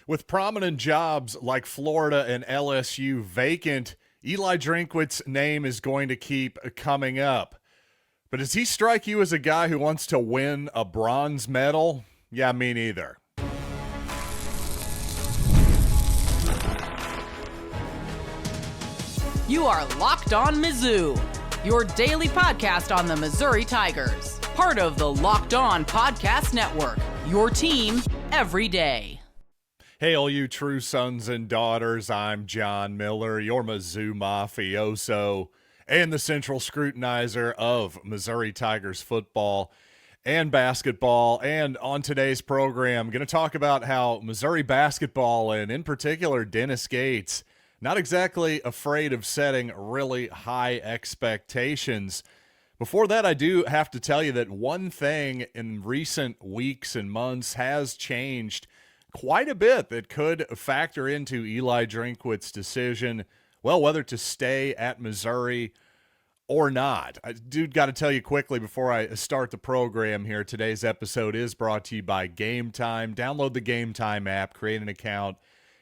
With prominent jobs like Florida and LSU vacant, Eli Drinkwitz's name is going to keep coming up. But does he strike you as a guy who wants to win a bronze medal? Yeah, me neither. You are Locked On Mizzou, your daily podcast on the Missouri Tigers. Part of the Locked On Podcast Network, your team every day. Hey, all you true sons and daughters, I'm John Miller, your Mizzou mafioso and the central scrutinizer of Missouri Tigers football and basketball. And on today's program, I'm going to talk about how Missouri basketball, and in particular Dennis Gates, not exactly afraid of setting really high expectations. Before that, I do have to tell you that one thing in recent weeks and months has changed quite a bit that could factor into Eli Drinkwitz's decision, well, whether to stay at Missouri or not. I do got to tell you quickly before I start the program here, today's episode is brought to you by Gametime. Download the Gametime app, create an account,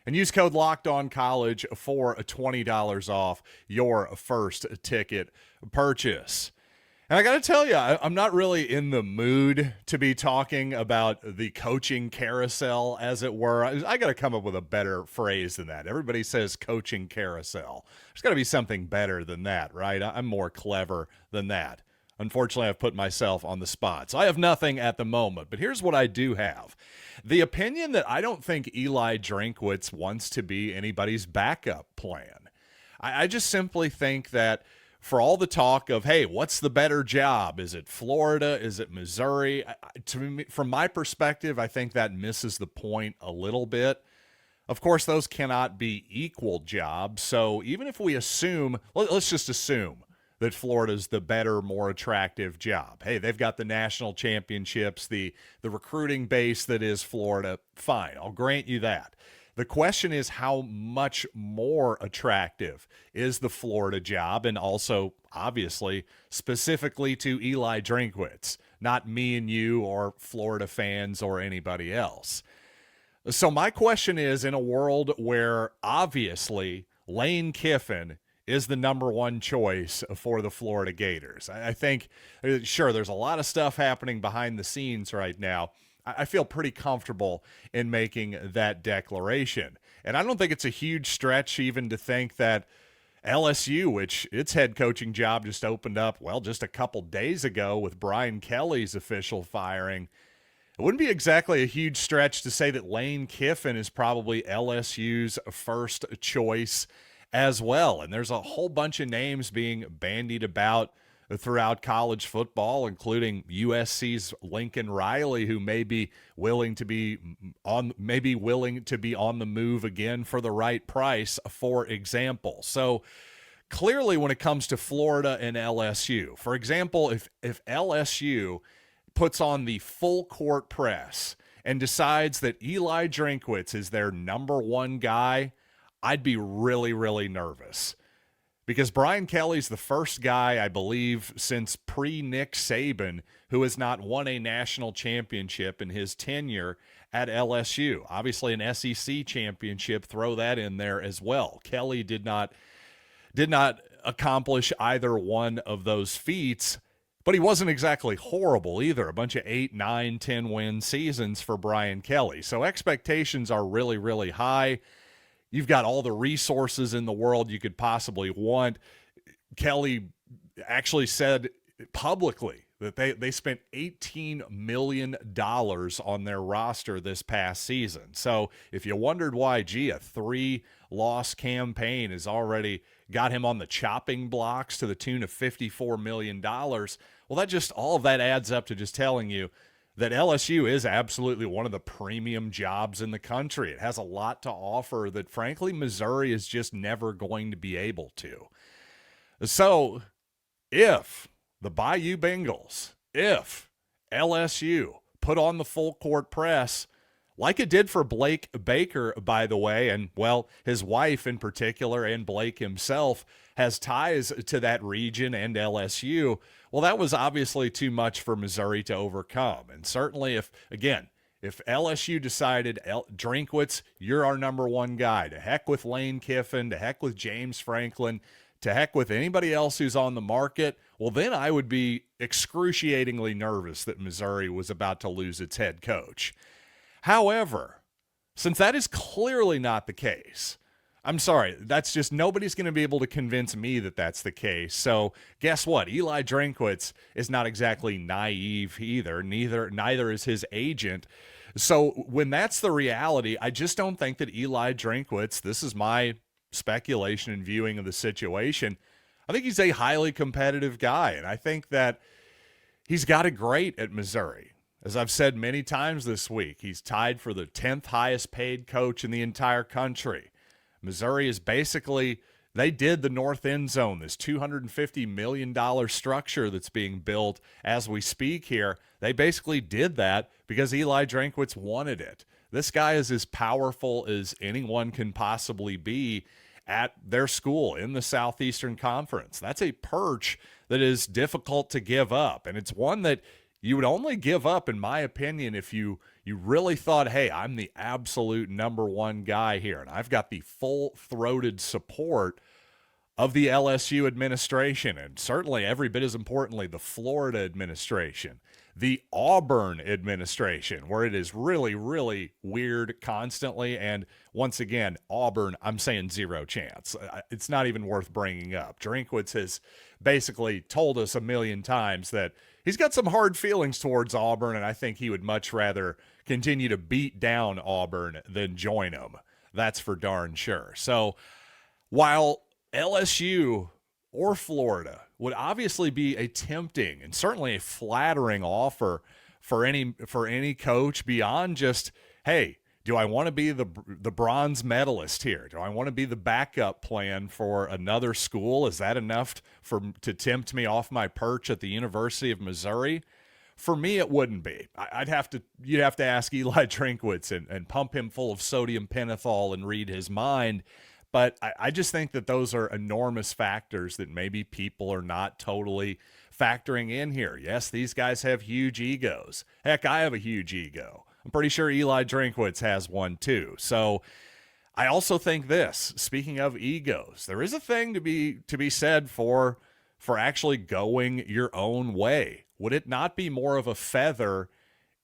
and use code LOCKEDONCollege for $20 off your first ticket purchase. And I got to tell you, I'm not really in the mood to be talking about the coaching carousel, as it were. I got to come up with a better phrase than that. Everybody says coaching carousel. There's got to be something better than that, right? I'm more clever than that. Unfortunately, I've put myself on the spot. So I have nothing at the moment, but here's what I do have. The opinion that I don't think Eli Drinkwitz wants to be anybody's backup plan. I just simply think that for all the talk of, hey, what's the better job? Is it Florida? Is it Missouri? To me, from my perspective, I think that misses the point a little bit. Of course, those cannot be equal jobs. So even if we assume, let's just assume that Florida's the better, more attractive job. Hey, they've got the national championships, the recruiting base that is Florida. Fine, I'll grant you that. The question is, how much more attractive is the Florida job? And also, obviously, specifically to Eli Drinkwitz, not me and you or Florida fans or anybody else. So my question is, in a world where obviously Lane Kiffin is the number one choice for the Florida Gators. I think, sure, there's a lot of stuff happening behind the scenes right now. I feel pretty comfortable in making that declaration. And I don't think it's a huge stretch even to think that LSU, which its head coaching job just opened up, well, just a couple days ago with Brian Kelly's official firing, it wouldn't be exactly a huge stretch to say that Lane Kiffin is probably LSU's first choice as well. And there's a whole bunch of names being bandied about throughout college football, including USC's Lincoln Riley, who may be willing to be on the move again for the right price, for example. So clearly when it comes to Florida and LSU, for example, if LSU puts on the full court press and decides that Eli Drinkwitz is their number one guy, I'd be really, really nervous. Because Brian Kelly's the first guy, I believe, since pre-Nick Saban, who has not won a national championship in his tenure at LSU. Obviously an SEC championship, throw that in there as well. Kelly did not accomplish either one of those feats, but he wasn't exactly horrible either. A bunch of 8, 9, 10-win seasons for Brian Kelly. So expectations are really, really high. You've got all the resources in the world you could possibly want. Kelly actually said publicly that they spent $18 million on their roster this past season. So if you wondered why, a 3-loss campaign has already got him on the chopping blocks to the tune of $54 million, well, all of that adds up to just telling you that LSU is absolutely one of the premium jobs in the country. It has a lot to offer that, frankly, Missouri is just never going to be able to. So if the Bayou Bengals, if LSU put on the full court press, like it did for Blake Baker, by the way, and, well, his wife in particular and Blake himself has ties to that region and LSU, well, that was obviously too much for Missouri to overcome. And certainly if If LSU decided, Drinkwitz, you're our number one guy, to heck with Lane Kiffin, to heck with James Franklin, to heck with anybody else who's on the market, well, then I would be excruciatingly nervous that Missouri was about to lose its head coach. However, since that is clearly not the case, I'm sorry, that's just, nobody's going to be able to convince me that that's the case. So guess what? Eli Drinkwitz is not exactly naive either. Neither is his agent. So when that's the reality, I just don't think that Eli Drinkwitz, this is my speculation and viewing of the situation, I think he's a highly competitive guy. And I think that he's got it great at Missouri. As I've said many times this week, he's tied for the 10th highest paid coach in the entire country. Missouri is basically, they did the North End Zone, this $250 million structure that's being built as we speak here. They basically did that because Eli Drinkwitz wanted it. This guy is as powerful as anyone can possibly be at their school in the Southeastern Conference. That's a perch that is difficult to give up, and it's one that you would only give up, in my opinion, if you really thought, hey, I'm the absolute number one guy here, and I've got the full-throated support of the LSU administration, and certainly every bit as importantly, the Florida administration, the Auburn administration, where it is really, really weird constantly. And once again, Auburn, I'm saying zero chance. It's not even worth bringing up. Drinkwitz has basically told us a million times that he's got some hard feelings towards Auburn, and I think he would much rather continue to beat down Auburn than join them. That's for darn sure. So while LSU or Florida would obviously be a tempting and certainly a flattering offer for any coach beyond just, hey, do I want to be the bronze medalist here? Do I want to be the backup plan for another school? Is that enough to tempt me off my perch at the University of Missouri? For me, it wouldn't be. You'd have to ask Eli Drinkwitz and pump him full of sodium pentothal and read his mind. But I just think that those are enormous factors that maybe people are not totally factoring in here. Yes, these guys have huge egos. Heck, I have a huge ego. I'm pretty sure Eli Drinkwitz has one too. So I also think this, speaking of egos, there is a thing to be said for actually going your own way. Would it not be more of a feather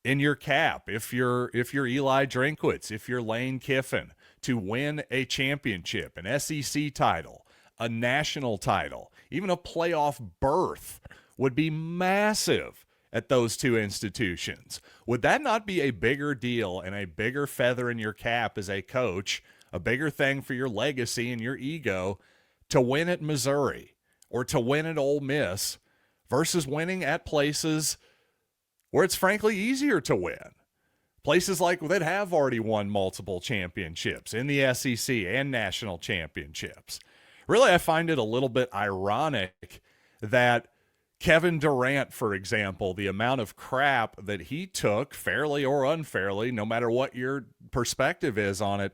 in your cap if you're Eli Drinkwitz, if you're Lane Kiffin, to win a championship, an SEC title, a national title, even a playoff berth would be massive at those two institutions? Would that not be a bigger deal and a bigger feather in your cap as a coach, a bigger thing for your legacy and your ego to win at Missouri or to win at Ole Miss versus winning at places where it's frankly easier to win? Places like that have already won multiple championships in the SEC and national championships. Really, I find it a little bit ironic that Kevin Durant, for example, the amount of crap that he took, fairly or unfairly, no matter what your perspective is on it,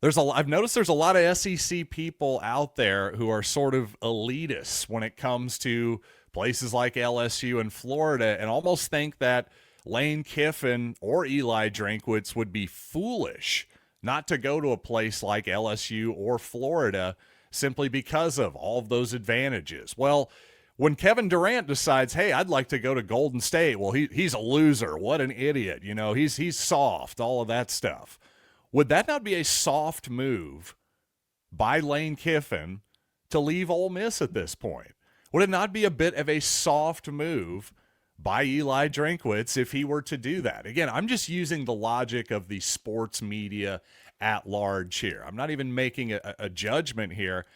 I've noticed there's a lot of SEC people out there who are sort of elitists when it comes to places like LSU and Florida, and almost think that Lane Kiffin or Eli Drinkwitz would be foolish not to go to a place like LSU or Florida simply because of all of those advantages. Well, when Kevin Durant decides, hey, I'd like to go to Golden State, well, he's a loser. What an idiot. He's soft, all of that stuff. Would that not be a soft move by Lane Kiffin to leave Ole Miss at this point? Would it not be a bit of a soft move by Eli Drinkwitz if he were to do that? Again, I'm just using the logic of the sports media at large here. I'm not even making a judgment here.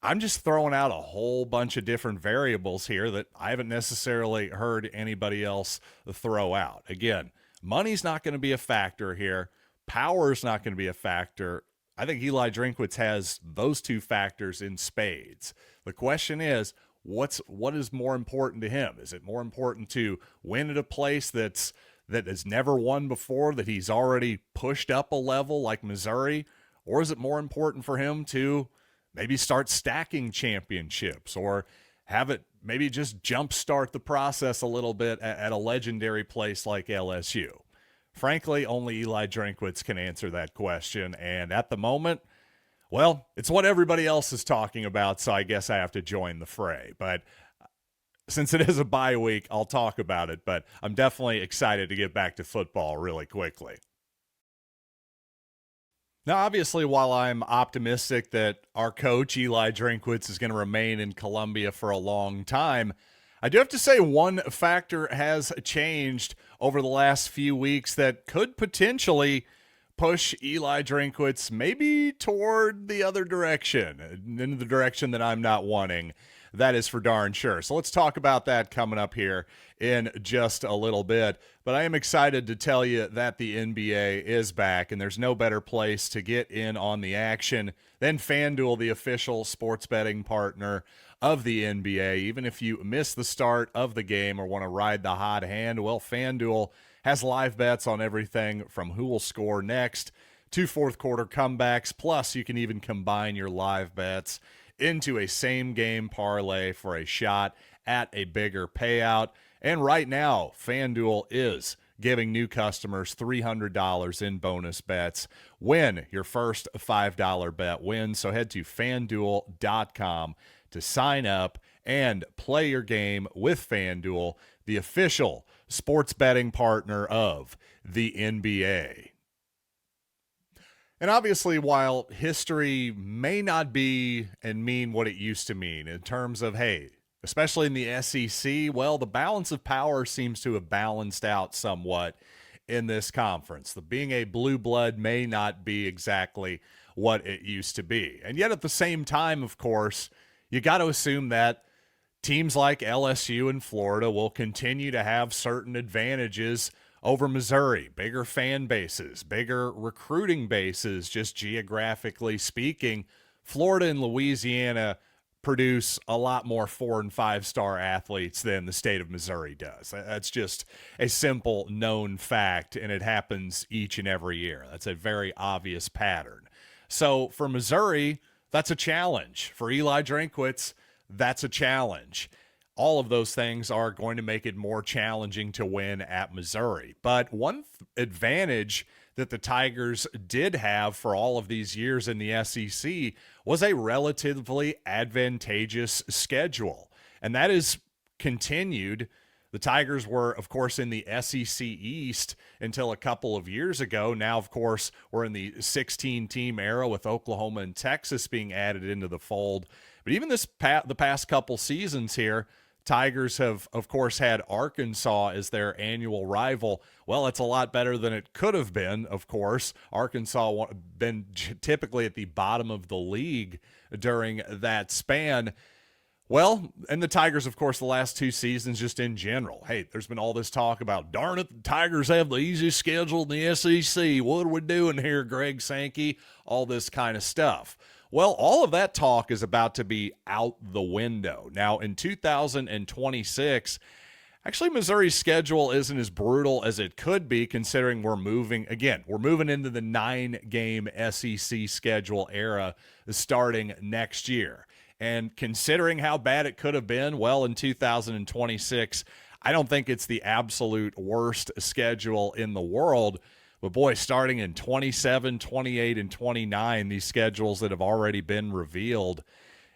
I'm just throwing out a whole bunch of different variables here that I haven't necessarily heard anybody else throw out. Again, money's not going to be a factor here. Power's not going to be a factor. I think Eli Drinkwitz has those two factors in spades. The question is, what is more important to him? Is it more important to win at a place that has never won before, that he's already pushed up a level like Missouri? Or is it more important for him to maybe start stacking championships or have it maybe just jumpstart the process a little bit at a legendary place like LSU? Frankly, only Eli Drinkwitz can answer that question. And at the moment, well, it's what everybody else is talking about, so I guess I have to join the fray. But since it is a bye week, I'll talk about it. But I'm definitely excited to get back to football really quickly. Now, obviously, while I'm optimistic that our coach, Eli Drinkwitz, is going to remain in Columbia for a long time, I do have to say one factor has changed over the last few weeks that could potentially push Eli Drinkwitz maybe toward the other direction, in the direction that I'm not wanting. That is for darn sure. So let's talk about that coming up here in just a little bit. But I am excited to tell you that the NBA is back, and there's no better place to get in on the action than FanDuel, the official sports betting partner of the NBA. Even if you miss the start of the game or want to ride the hot hand, well, FanDuel has live bets on everything from who will score next to fourth quarter comebacks. Plus, you can even combine your live bets into a same-game parlay for a shot at a bigger payout. And right now, FanDuel is giving new customers $300 in bonus bets when your first $5 bet wins. So head to FanDuel.com to sign up and play your game with FanDuel, the official sports betting partner of the NBA. And obviously, while history may not be and mean what it used to mean in terms of, hey, especially in the SEC, well, the balance of power seems to have balanced out somewhat in this conference. The being a blue blood may not be exactly what it used to be. And yet at the same time, of course, you got to assume that teams like LSU and Florida will continue to have certain advantages over Missouri, bigger fan bases, bigger recruiting bases, just geographically speaking. Florida and Louisiana produce a lot more 4- and 5-star athletes than the state of Missouri does. That's just a simple known fact, and it happens each and every year. That's a very obvious pattern. So for Missouri, that's a challenge. For Eli Drinkwitz, that's a challenge. All of those things are going to make it more challenging to win at Missouri. But one advantage that the Tigers did have for all of these years in the SEC was a relatively advantageous schedule. And that is continued. The Tigers were, of course, in the SEC East until a couple of years ago. Now, of course, we're in the 16-team era with Oklahoma and Texas being added into the fold. But even the past couple seasons here, Tigers have, of course, had Arkansas as their annual rival. Well, it's a lot better than it could have been, of course. Arkansas been typically at the bottom of the league during that span. Well, and the Tigers, of course, the last two seasons just in general. Hey, there's been all this talk about, darn it, the Tigers have the easiest schedule in the SEC. What are we doing here, Greg Sankey? All this kind of stuff. Well, all of that talk is about to be out the window. Now, in 2026, actually, Missouri's schedule isn't as brutal as it could be, considering we're moving into the 9-game SEC schedule era starting next year. And considering how bad it could have been, well, in 2026, I don't think it's the absolute worst schedule in the world. But boy, starting in 27, 28, and 29, these schedules that have already been revealed,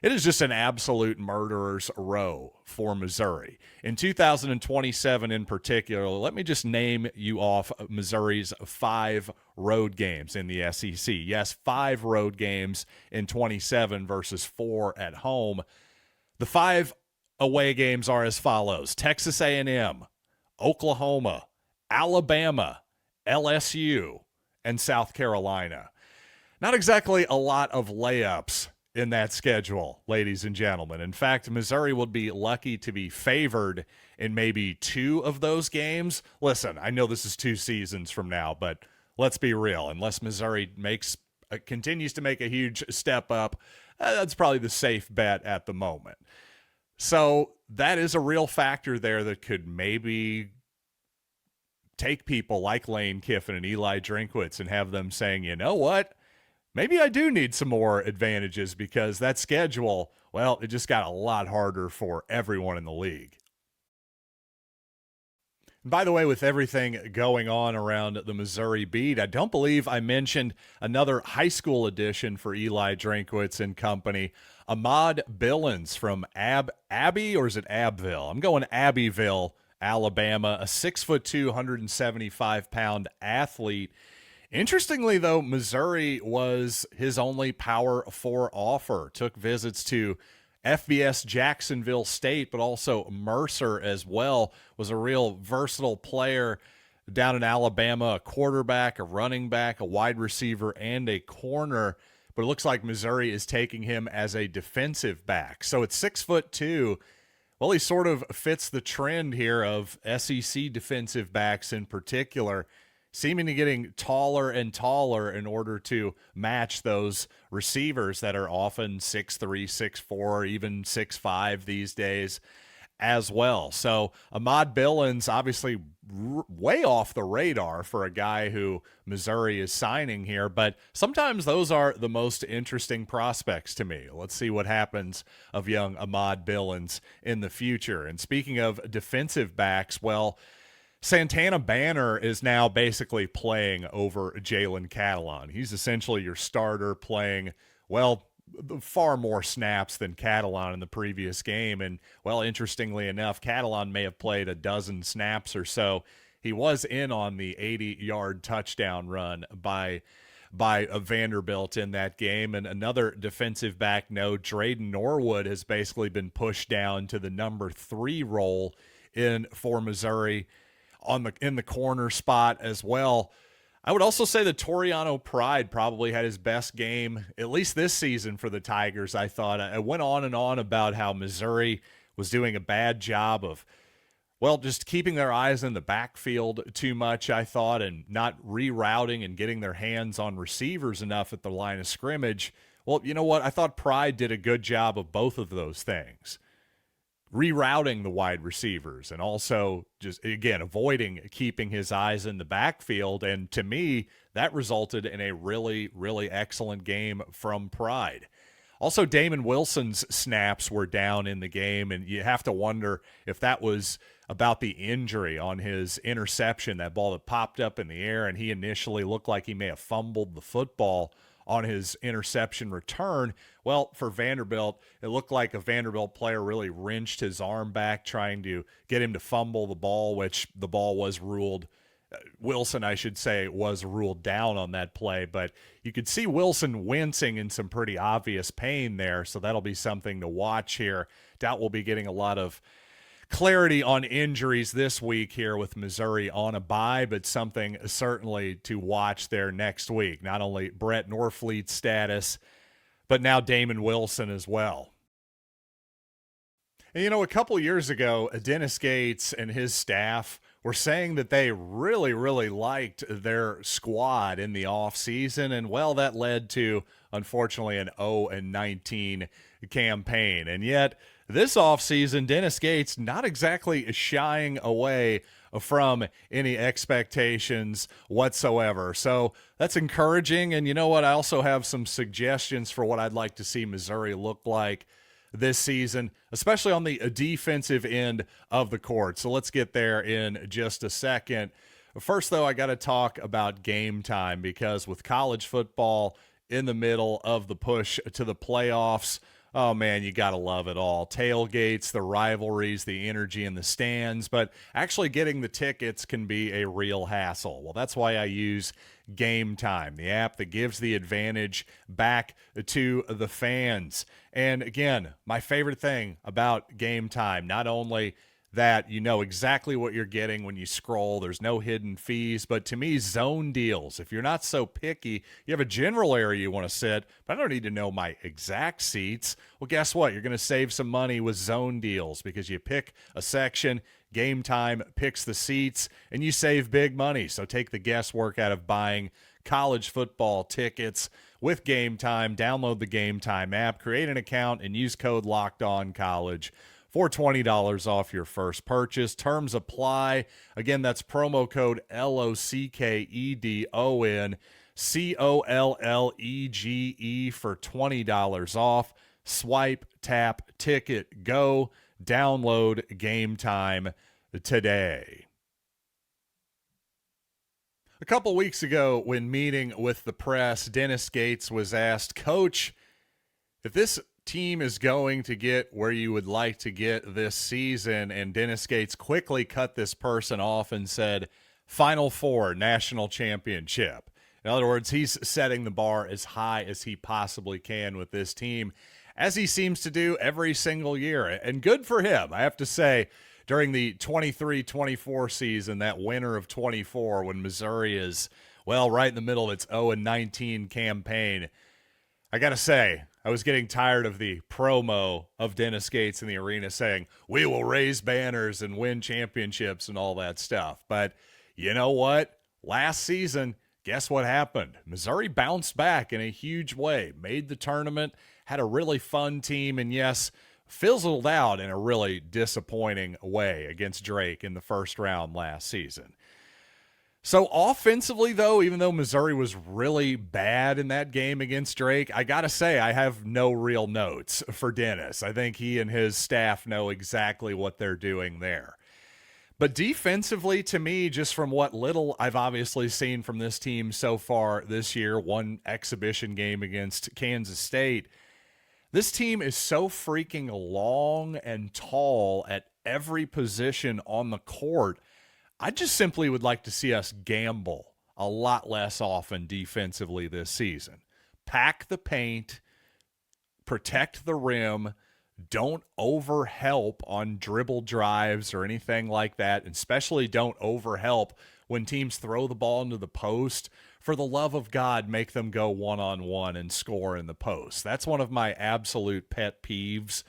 it is just an absolute murderer's row for Missouri. In 2027 in particular, let me just name you off Missouri's 5 road games in the SEC. Yes, 5 road games in 27 versus 4 at home. The 5 away games are as follows: Texas A&M, Oklahoma, Alabama, LSU, and South Carolina. Not exactly a lot of layups in that schedule, ladies and gentlemen. In fact, Missouri would be lucky to be favored in maybe 2 of those games. Listen, I know this is 2 seasons from now, but let's be real. Unless Missouri continues to make a huge step up, that's probably the safe bet at the moment. So that is a real factor there that could maybe take people like Lane Kiffin and Eli Drinkwitz and have them saying, you know what, maybe I do need some more advantages, because that schedule, well, it just got a lot harder for everyone in the league. By the way, with everything going on around the Missouri beat, I don't believe I mentioned another high school edition for Eli Drinkwitz and company. Ahmod Billins from Abbey, or is it Abbeville? I'm going Abbeville, Alabama, a 6'2", 175-pound athlete. Interestingly, though, Missouri was his only Power 4 offer. Took visits to FBS Jacksonville State, but also Mercer as well. Was a real versatile player down in Alabama, a quarterback, a running back, a wide receiver, and a corner. But it looks like Missouri is taking him as a defensive back. So at 6'2", well, he sort of fits the trend here of SEC defensive backs in particular, seeming to getting taller and taller in order to match those receivers that are often 6'3", 6'4", even 6'5" these days as well. So Ahmod Billins, obviously way off the radar for a guy who Missouri is signing here, but sometimes those are the most interesting prospects to me. Let's see what happens of young Ahmod Billins in the future. And speaking of defensive backs, well, Santana Banner is now basically playing over Jalen Catalon. He's essentially your starter, playing, well, far more snaps than Catalon in the previous game. And, well, interestingly enough, Catalon may have played a dozen snaps or so. He was in on the 80-yard touchdown run by Vanderbilt in that game. And another defensive back note, Drayden Norwood has basically been pushed down to the number 3 role for Missouri in the corner spot as well. I would also say that Toriano Pride probably had his best game, at least this season, for the Tigers. I thought I went on and on about how Missouri was doing a bad job of, well, just keeping their eyes in the backfield too much, I thought, and not rerouting and getting their hands on receivers enough at the line of scrimmage. Well, you know what? I thought Pride did a good job of both of those things. Rerouting the wide receivers and also just, again, avoiding keeping his eyes in the backfield. And to me, that resulted in a really, really excellent game from Pride. Also, Damon Wilson's snaps were down in the game, and you have to wonder if that was about the injury on his interception, that ball that popped up in the air, and he initially looked like he may have fumbled the football on his interception return. Well, for Vanderbilt, it looked like a Vanderbilt player really wrenched his arm back trying to get him to fumble the ball, which the ball was ruled, Wilson, I should say, was ruled down on that play. But you could see Wilson wincing in some pretty obvious pain there, so that'll be something to watch here. Doubt we'll be getting a lot of clarity on injuries this week here with Missouri on a bye, but something certainly to watch there next week. Not only Brett Norfleet's status, but now Damon Wilson as well. And, a couple years ago, Dennis Gates and his staff were saying that they really, really liked their squad in the offseason, and, well, that led to, unfortunately, an 0-19 campaign. And yet, this offseason, Dennis Gates not exactly shying away from any expectations whatsoever. So that's encouraging. And you know what? I also have some suggestions for what I'd like to see Missouri look like this season, especially on the defensive end of the court. So let's get there in just a second. First, though, I got to talk about game time, because with college football in the middle of the push to the playoffs, oh, man, you got to love it all. Tailgates, the rivalries, the energy in the stands, but actually getting the tickets can be a real hassle. Well, that's why I use Gametime, the app that gives the advantage back to the fans. And again, my favorite thing about Gametime, not only that you know exactly what you're getting when you scroll, there's no hidden fees, but to me, zone deals. If you're not so picky, you have a general area you want to sit, but I don't need to know my exact seats. Well, guess what? You're going to save some money with zone deals, because you pick a section, Gametime picks the seats, and you save big money. So take the guesswork out of buying college football tickets with Gametime. Download the Gametime app, create an account, and use code LOCKEDONCollege for $20 off your first purchase. Terms apply. Again, that's promo code LOCKEDONCOLLEGE for $20 off. Swipe, tap, ticket, go. Download Gametime today. A couple weeks ago, when meeting with the press, Dennis Gates was asked, Coach, if this team is going to get where you would like to get this season, and Dennis Gates quickly cut this person off and said, Final Four, national championship. In other words, he's setting the bar as high as he possibly can with this team, as he seems to do every single year. And good for him, I have to say. During the 23-24 season, that winter of 24, when Missouri is, well, right in the middle of its 0-19 campaign, I got to say, I was getting tired of the promo of Dennis Gates in the arena saying, we will raise banners and win championships and all that stuff. But you know what? Last season, guess what happened? Missouri bounced back in a huge way, made the tournament, had a really fun team, and yes, fizzled out in a really disappointing way against Drake in the first round last season. So offensively, though, even though Missouri was really bad in that game against Drake, I got to say I have no real notes for Dennis. I think he and his staff know exactly what they're doing there. But defensively, to me, just from what little I've obviously seen from this team so far this year, one exhibition game against Kansas State, this team is so freaking long and tall at every position on the court. I just simply would like to see us gamble a lot less often defensively this season. Pack the paint, protect the rim, don't overhelp on dribble drives or anything like that, and especially don't overhelp when teams throw the ball into the post. For the love of God, make them go one-on-one and score in the post. That's one of my absolute pet peeves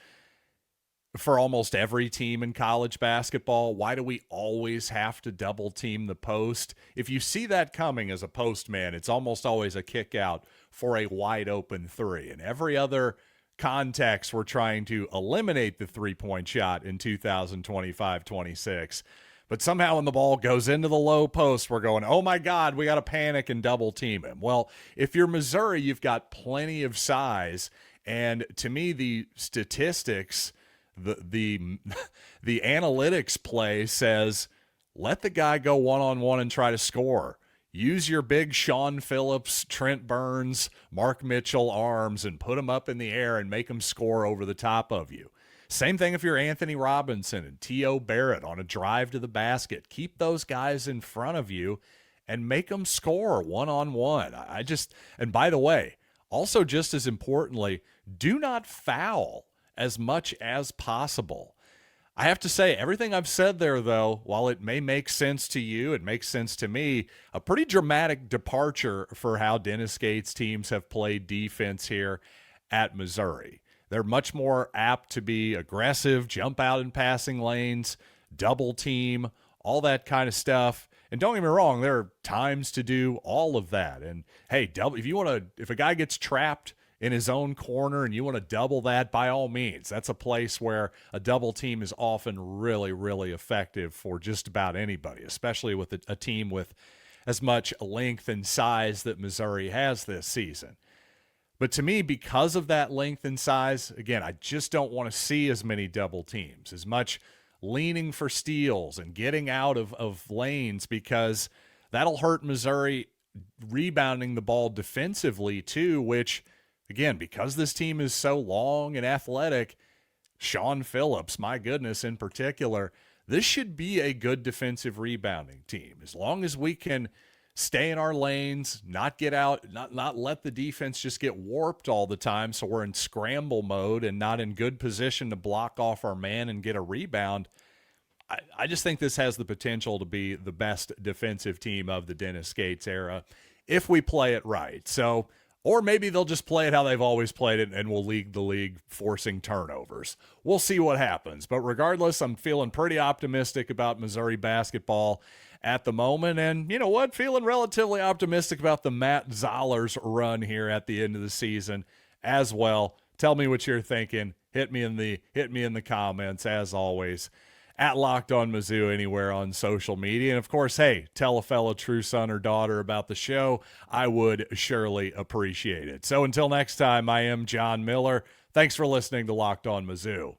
for almost every team in college basketball. Why do we always have to double team the post? If you see that coming as a postman, it's almost always a kick out for a wide open three. In every other context, we're trying to eliminate the three-point shot in 2025-26. But somehow when the ball goes into the low post, we're going, oh my God, we got to panic and double team him. Well, if you're Missouri, you've got plenty of size. And to me, the statistics, the analytics play says, let the guy go one-on-one and try to score. Use your big Sean Phillips, Trent Burns, Mark Mitchell arms and put them up in the air and make them score over the top of you. Same thing if you're Anthony Robinson and T.O. Barrett on a drive to the basket. Keep those guys in front of you and make them score one-on-one. And by the way, also just as importantly, do not foul as much as possible. I have to say, everything I've said there, though, while it may make sense to you, it makes sense to me, a pretty dramatic departure for how Dennis Gates' teams have played defense here at Missouri. They're much more apt to be aggressive, jump out in passing lanes, double team, all that kind of stuff. And don't get me wrong, there are times to do all of that. And hey, if a guy gets trapped in his own corner and you want to double that, by all means. That's a place where a double team is often really, really effective for just about anybody, especially with a team with as much length and size that Missouri has this season. But to me, because of that length and size, again, I just don't want to see as many double teams, as much leaning for steals and getting out of lanes, because that'll hurt Missouri rebounding the ball defensively too, which, again, because this team is so long and athletic, Sean Phillips, my goodness, in particular, this should be a good defensive rebounding team. As long as we can stay in our lanes, not get out, not let the defense just get warped all the time so we're in scramble mode and not in good position to block off our man and get a rebound. I just think this has the potential to be the best defensive team of the Dennis Gates era if we play it right. So, or maybe they'll just play it how they've always played it and we'll lead the league forcing turnovers. We'll see what happens. But regardless, I'm feeling pretty optimistic about Missouri basketball at the moment. And you know what? Feeling relatively optimistic about the Matt Zoller's run here at the end of the season as well. Tell me what you're thinking. Hit me in the comments as always. At Locked On Mizzou anywhere on social media. And of course, hey, tell a fellow true son or daughter about the show. I would surely appreciate it. So until next time, I am John Miller. Thanks for listening to Locked On Mizzou.